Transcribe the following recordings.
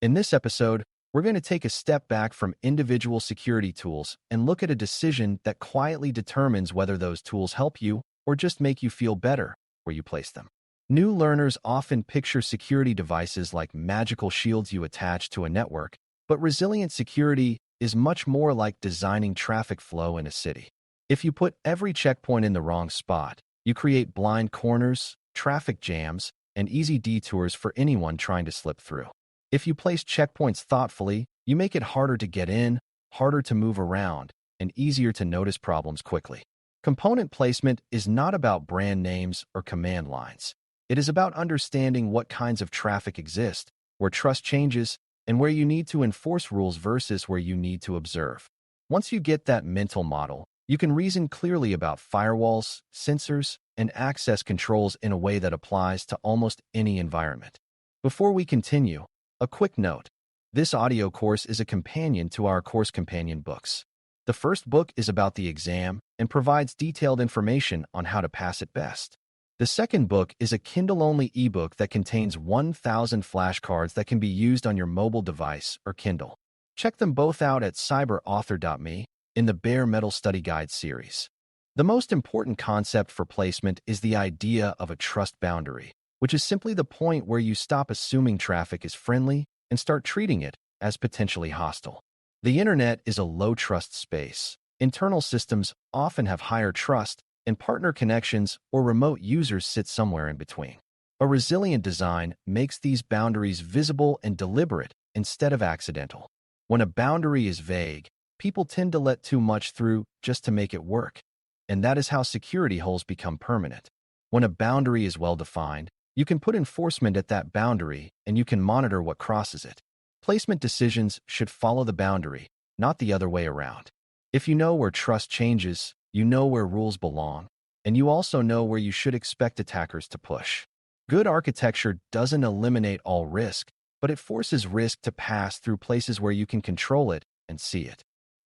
In this episode, we're going to take a step back from individual security tools and look at a decision that quietly determines whether those tools help you or just make you feel better where you place them. New learners often picture security devices like magical shields you attach to a network, but resilient security is much more like designing traffic flow in a city. If you put every checkpoint in the wrong spot, you create blind corners, traffic jams, and easy detours for anyone trying to slip through. If you place checkpoints thoughtfully, you make it harder to get in, harder to move around, and easier to notice problems quickly. Component placement is not about brand names or command lines. It is about understanding what kinds of traffic exist, where trust changes, and where you need to enforce rules versus where you need to observe. Once you get that mental model, you can reason clearly about firewalls, sensors, and access controls in a way that applies to almost any environment. Before we continue, a quick note. This audio course is a companion to our course companion books. The first book is about the exam and provides detailed information on how to pass it best. The second book is a Kindle-only ebook that contains 1,000 flashcards that can be used on your mobile device or Kindle. Check them both out at cyberauthor.me in the Bare Metal Study Guide series. The most important concept for placement is the idea of a trust boundary, which is simply the point where you stop assuming traffic is friendly and start treating it as potentially hostile. The internet is a low-trust space. Internal systems often have higher trust, and partner connections or remote users sit somewhere in between. A resilient design makes these boundaries visible and deliberate instead of accidental. When a boundary is vague, people tend to let too much through just to make it work, and that is how security holes become permanent. When a boundary is well-defined, you can put enforcement at that boundary and you can monitor what crosses it. Placement decisions should follow the boundary, not the other way around. If you know where trust changes, you know where rules belong, and you also know where you should expect attackers to push. Good architecture doesn't eliminate all risk, but it forces risk to pass through places where you can control it and see it.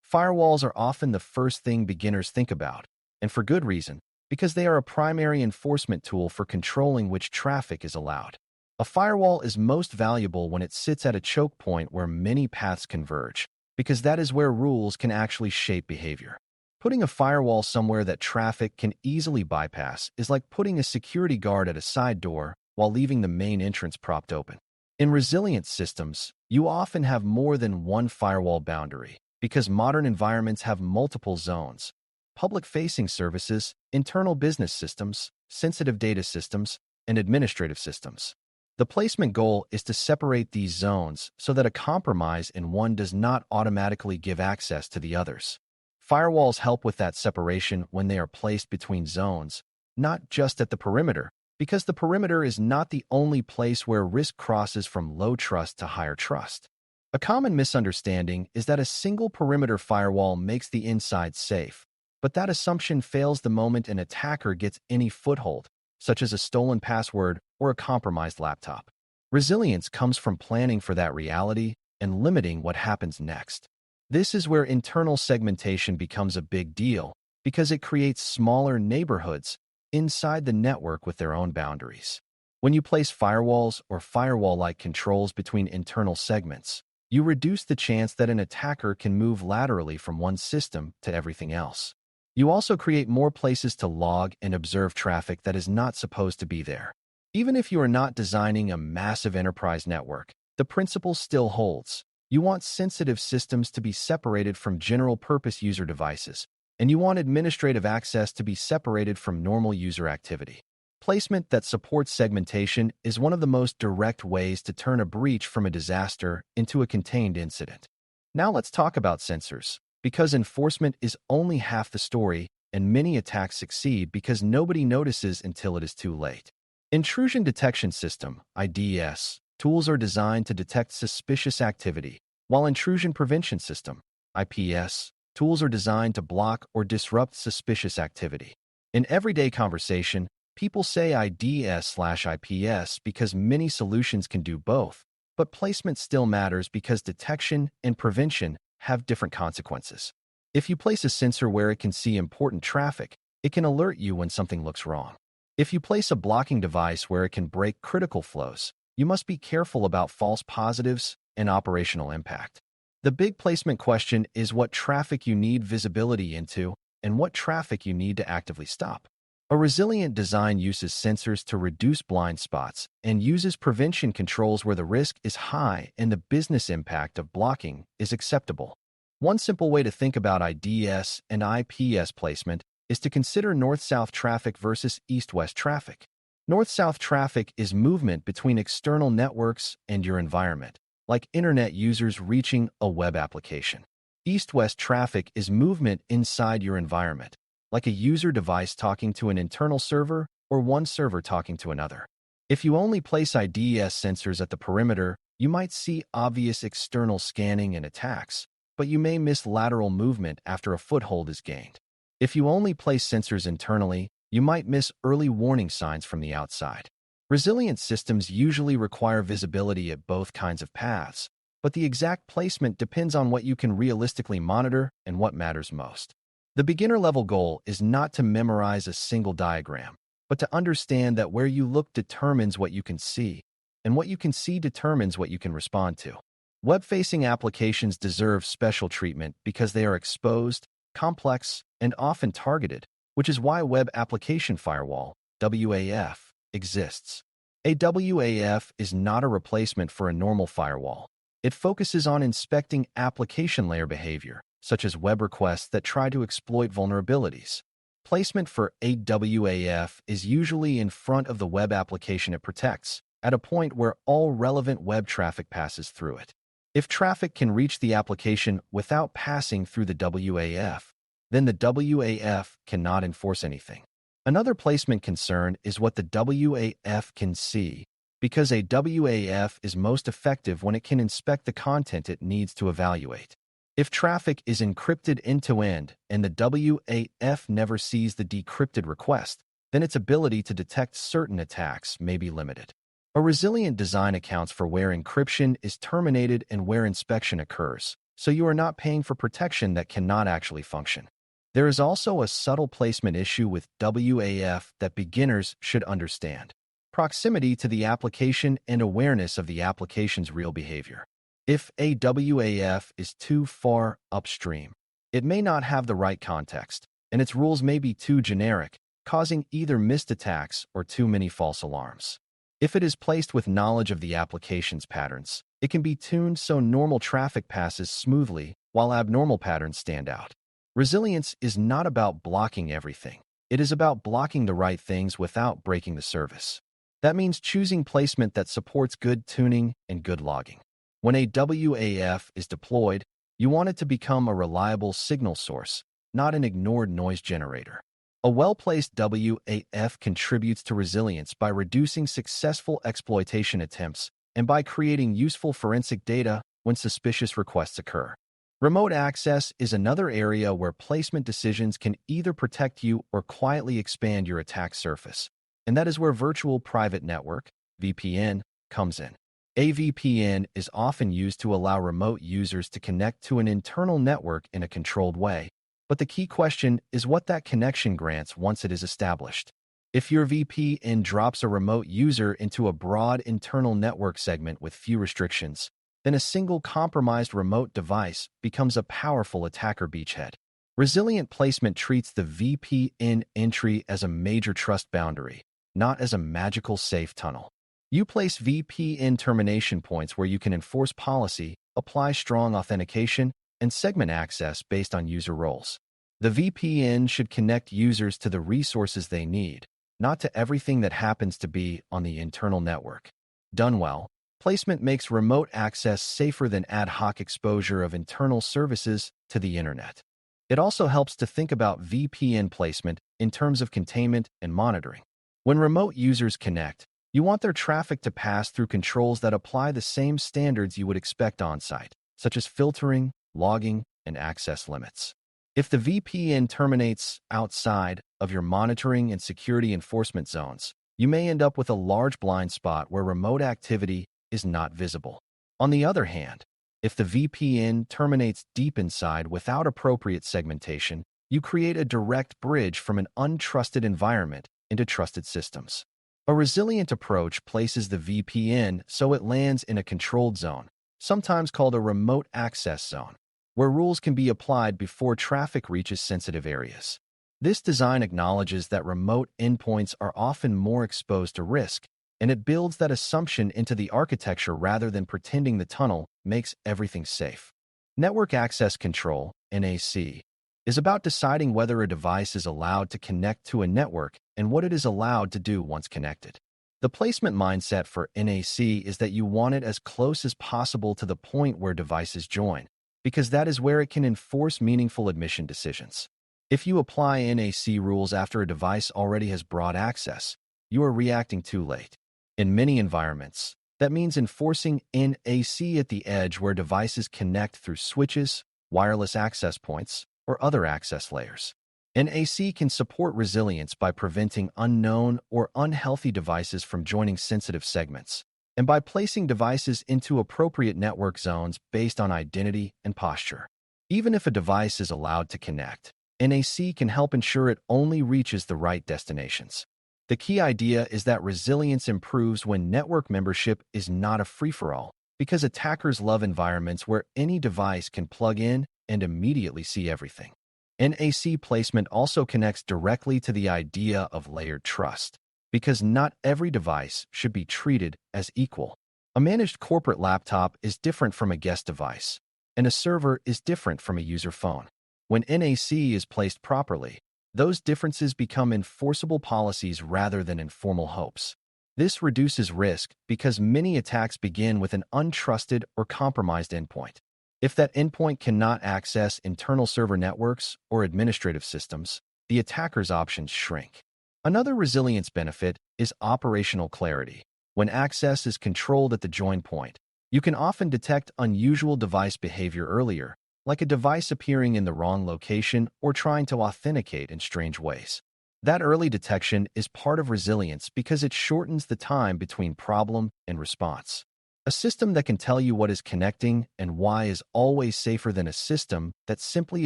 Firewalls are often the first thing beginners think about, and for good reason, because they are a primary enforcement tool for controlling which traffic is allowed. A firewall is most valuable when it sits at a choke point where many paths converge, because that is where rules can actually shape behavior. Putting a firewall somewhere that traffic can easily bypass is like putting a security guard at a side door while leaving the main entrance propped open. In resilient systems, you often have more than one firewall boundary, because modern environments have multiple zones. Public-facing services, internal business systems, sensitive data systems, and administrative systems. The placement goal is to separate these zones so that a compromise in one does not automatically give access to the others. Firewalls help with that separation when they are placed between zones, not just at the perimeter, because the perimeter is not the only place where risk crosses from low trust to higher trust. A common misunderstanding is that a single perimeter firewall makes the inside safe, but that assumption fails the moment an attacker gets any foothold, such as a stolen password or a compromised laptop. Resilience comes from planning for that reality and limiting what happens next. This is where internal segmentation becomes a big deal, because it creates smaller neighborhoods inside the network with their own boundaries. When you place firewalls or firewall-like controls between internal segments, you reduce the chance that an attacker can move laterally from one system to everything else. You also create more places to log and observe traffic that is not supposed to be there. Even if you are not designing a massive enterprise network, the principle still holds. You want sensitive systems to be separated from general-purpose user devices, and you want administrative access to be separated from normal user activity. Placement that supports segmentation is one of the most direct ways to turn a breach from a disaster into a contained incident. Now let's talk about sensors. Because enforcement is only half the story, and many attacks succeed because nobody notices until it is too late. Intrusion Detection System, IDS, tools are designed to detect suspicious activity, while Intrusion Prevention System, IPS, tools are designed to block or disrupt suspicious activity. In everyday conversation, people say IDS/IPS because many solutions can do both, but placement still matters because detection and prevention have different consequences. If you place a sensor where it can see important traffic, it can alert you when something looks wrong. If you place a blocking device where it can break critical flows, you must be careful about false positives, and operational impact. The big placement question is what traffic you need visibility into and what traffic you need to actively stop. A resilient design uses sensors to reduce blind spots and uses prevention controls where the risk is high and the business impact of blocking is acceptable. One simple way to think about IDS and IPS placement is to consider north-south traffic versus east-west traffic. North-south traffic is movement between external networks and your environment, like internet users reaching a web application. East-west traffic is movement inside your environment, like a user device talking to an internal server or one server talking to another. If you only place IDS sensors at the perimeter, you might see obvious external scanning and attacks, but you may miss lateral movement after a foothold is gained. If you only place sensors internally, you might miss early warning signs from the outside. Resilient systems usually require visibility at both kinds of paths, but the exact placement depends on what you can realistically monitor and what matters most. The beginner-level goal is not to memorize a single diagram, but to understand that where you look determines what you can see, and what you can see determines what you can respond to. Web-facing applications deserve special treatment because they are exposed, complex, and often targeted, which is why Web Application Firewall, WAF, exists. A WAF is not a replacement for a normal firewall. It focuses on inspecting application layer behavior, such as web requests that try to exploit vulnerabilities. Placement for a WAF is usually in front of the web application it protects, at a point where all relevant web traffic passes through it. If traffic can reach the application without passing through the WAF, then the WAF cannot enforce anything. Another placement concern is what the WAF can see, because a WAF is most effective when it can inspect the content it needs to evaluate. If traffic is encrypted end-to-end and the WAF never sees the decrypted request, then its ability to detect certain attacks may be limited. A resilient design accounts for where encryption is terminated and where inspection occurs, so you are not paying for protection that cannot actually function. There is also a subtle placement issue with WAF that beginners should understand: proximity to the application and awareness of the application's real behavior. If a WAF is too far upstream, it may not have the right context, and its rules may be too generic, causing either missed attacks or too many false alarms. If it is placed with knowledge of the application's patterns, it can be tuned so normal traffic passes smoothly while abnormal patterns stand out. Resilience is not about blocking everything. It is about blocking the right things without breaking the service. That means choosing placement that supports good tuning and good logging. When a WAF is deployed, you want it to become a reliable signal source, not an ignored noise generator. A well-placed WAF contributes to resilience by reducing successful exploitation attempts and by creating useful forensic data when suspicious requests occur. Remote access is another area where placement decisions can either protect you or quietly expand your attack surface, and that is where virtual private network, VPN, comes in. A VPN is often used to allow remote users to connect to an internal network in a controlled way, but the key question is what that connection grants once it is established. If your VPN drops a remote user into a broad internal network segment with few restrictions, then a single compromised remote device becomes a powerful attacker beachhead. Resilient placement treats the VPN entry as a major trust boundary, not as a magical safe tunnel. You place VPN termination points where you can enforce policy, apply strong authentication, and segment access based on user roles. The VPN should connect users to the resources they need, not to everything that happens to be on the internal network. Done well, placement makes remote access safer than ad hoc exposure of internal services to the internet. It also helps to think about VPN placement in terms of containment and monitoring. When remote users connect, you want their traffic to pass through controls that apply the same standards you would expect on-site, such as filtering, logging, and access limits. If the VPN terminates outside of your monitoring and security enforcement zones, you may end up with a large blind spot where remote activity is not visible. On the other hand, if the VPN terminates deep inside without appropriate segmentation, you create a direct bridge from an untrusted environment into trusted systems. A resilient approach places the VPN so it lands in a controlled zone, sometimes called a remote access zone, where rules can be applied before traffic reaches sensitive areas. This design acknowledges that remote endpoints are often more exposed to risk, and it builds that assumption into the architecture rather than pretending the tunnel makes everything safe. Network Access Control, NAC, is about deciding whether a device is allowed to connect to a network and what it is allowed to do once connected. The placement mindset for NAC is that you want it as close as possible to the point where devices join, because that is where it can enforce meaningful admission decisions. If you apply NAC rules after a device already has broad access, you are reacting too late. In many environments, that means enforcing NAC at the edge where devices connect through switches, wireless access points, or other access layers. NAC can support resilience by preventing unknown or unhealthy devices from joining sensitive segments, and by placing devices into appropriate network zones based on identity and posture. Even if a device is allowed to connect, NAC can help ensure it only reaches the right destinations. The key idea is that resilience improves when network membership is not a free-for-all, because attackers love environments where any device can plug in and immediately see everything. NAC placement also connects directly to the idea of layered trust, because not every device should be treated as equal. A managed corporate laptop is different from a guest device, and a server is different from a user phone. When NAC is placed properly, those differences become enforceable policies rather than informal hopes. This reduces risk because many attacks begin with an untrusted or compromised endpoint. If that endpoint cannot access internal server networks or administrative systems, the attacker's options shrink. Another resilience benefit is operational clarity. When access is controlled at the join point, you can often detect unusual device behavior earlier, like a device appearing in the wrong location or trying to authenticate in strange ways. That early detection is part of resilience because it shortens the time between problem and response. A system that can tell you what is connecting and why is always safer than a system that simply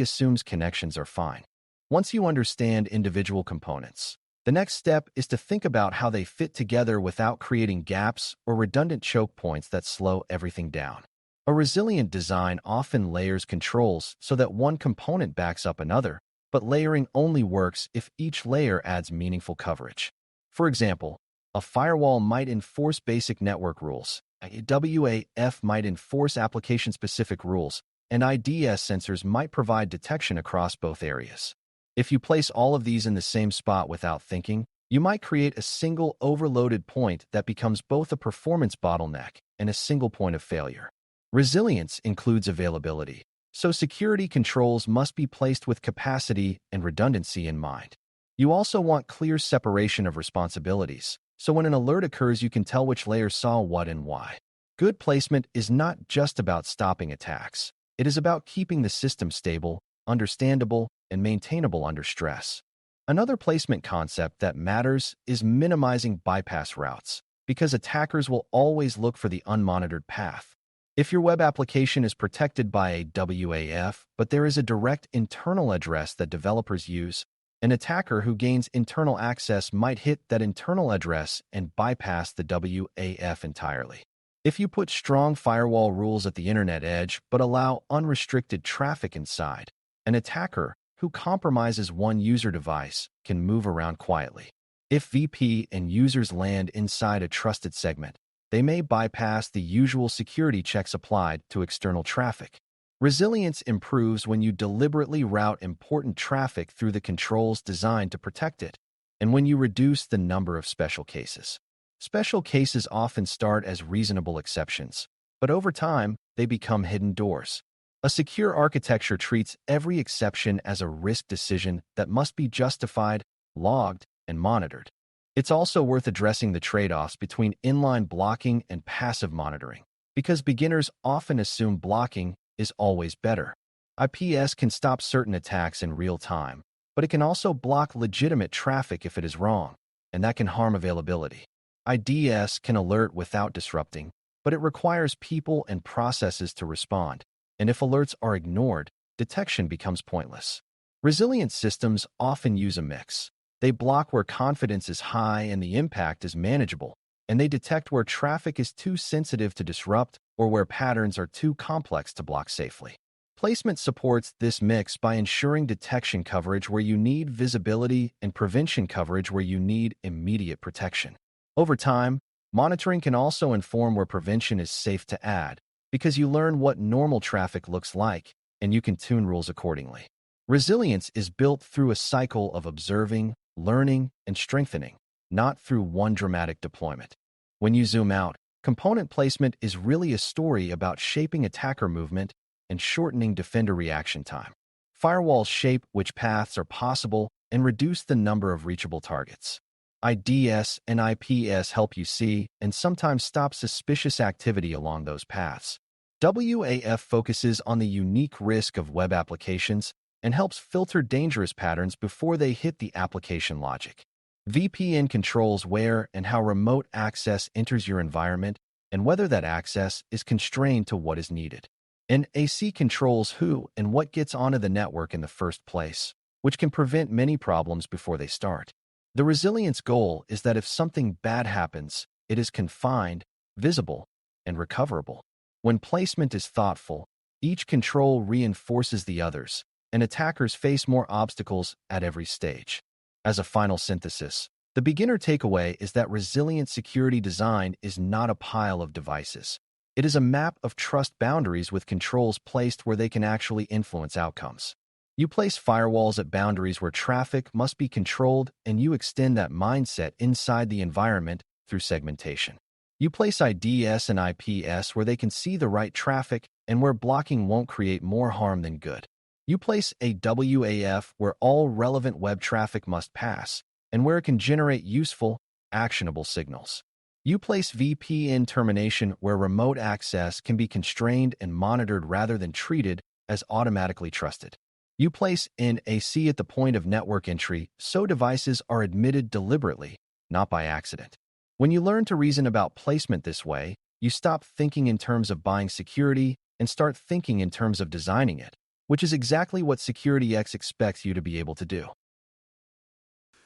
assumes connections are fine. Once you understand individual components, the next step is to think about how they fit together without creating gaps or redundant choke points that slow everything down. A resilient design often layers controls so that one component backs up another, but layering only works if each layer adds meaningful coverage. For example, a firewall might enforce basic network rules, a WAF might enforce application-specific rules, and IDS sensors might provide detection across both areas. If you place all of these in the same spot without thinking, you might create a single overloaded point that becomes both a performance bottleneck and a single point of failure. Resilience includes availability, so security controls must be placed with capacity and redundancy in mind. You also want clear separation of responsibilities, so when an alert occurs you can tell which layer saw what and why. Good placement is not just about stopping attacks. It is about keeping the system stable, understandable, and maintainable under stress. Another placement concept that matters is minimizing bypass routes, because attackers will always look for the unmonitored path. If your web application is protected by a WAF, but there is a direct internal address that developers use, an attacker who gains internal access might hit that internal address and bypass the WAF entirely. If you put strong firewall rules at the internet edge but allow unrestricted traffic inside, an attacker who compromises one user device can move around quietly. If VP and users land inside a trusted segment, they may bypass the usual security checks applied to external traffic. Resilience improves when you deliberately route important traffic through the controls designed to protect it, and when you reduce the number of special cases. Special cases often start as reasonable exceptions, but over time, they become hidden doors. A secure architecture treats every exception as a risk decision that must be justified, logged, and monitored. It's also worth addressing the trade-offs between inline blocking and passive monitoring, because beginners often assume blocking is always better. IPS can stop certain attacks in real time, but it can also block legitimate traffic if it is wrong, and that can harm availability. IDS can alert without disrupting, but it requires people and processes to respond, and if alerts are ignored, detection becomes pointless. Resilient systems often use a mix. They block where confidence is high and the impact is manageable, and they detect where traffic is too sensitive to disrupt or where patterns are too complex to block safely. Placement supports this mix by ensuring detection coverage where you need visibility and prevention coverage where you need immediate protection. Over time, monitoring can also inform where prevention is safe to add, because you learn what normal traffic looks like, and you can tune rules accordingly. Resilience is built through a cycle of observing, learning, and strengthening, not through one dramatic deployment. When you zoom out, component placement is really a story about shaping attacker movement and shortening defender reaction time. Firewalls shape which paths are possible and reduce the number of reachable targets. IDS and IPS help you see and sometimes stop suspicious activity along those paths. WAF focuses on the unique risk of web applications and helps filter dangerous patterns before they hit the application logic. VPN controls where and how remote access enters your environment and whether that access is constrained to what is needed. NAC controls who and what gets onto the network in the first place, which can prevent many problems before they start. The resilience goal is that if something bad happens, it is confined, visible, and recoverable. When placement is thoughtful, each control reinforces the others, and attackers face more obstacles at every stage. As a final synthesis, the beginner takeaway is that resilient security design is not a pile of devices. It is a map of trust boundaries with controls placed where they can actually influence outcomes. You place firewalls at boundaries where traffic must be controlled, and you extend that mindset inside the environment through segmentation. You place IDS and IPS where they can see the right traffic and where blocking won't create more harm than good. You place a WAF where all relevant web traffic must pass and where it can generate useful, actionable signals. You place VPN termination where remote access can be constrained and monitored rather than treated as automatically trusted. You place NAC at the point of network entry so devices are admitted deliberately, not by accident. When you learn to reason about placement this way, you stop thinking in terms of buying security and start thinking in terms of designing it, which is exactly what SecurityX expects you to be able to do.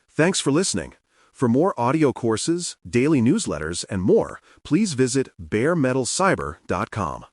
Thanks for listening. For more audio courses, daily newsletters, and more, please visit BareMetalCyber.com.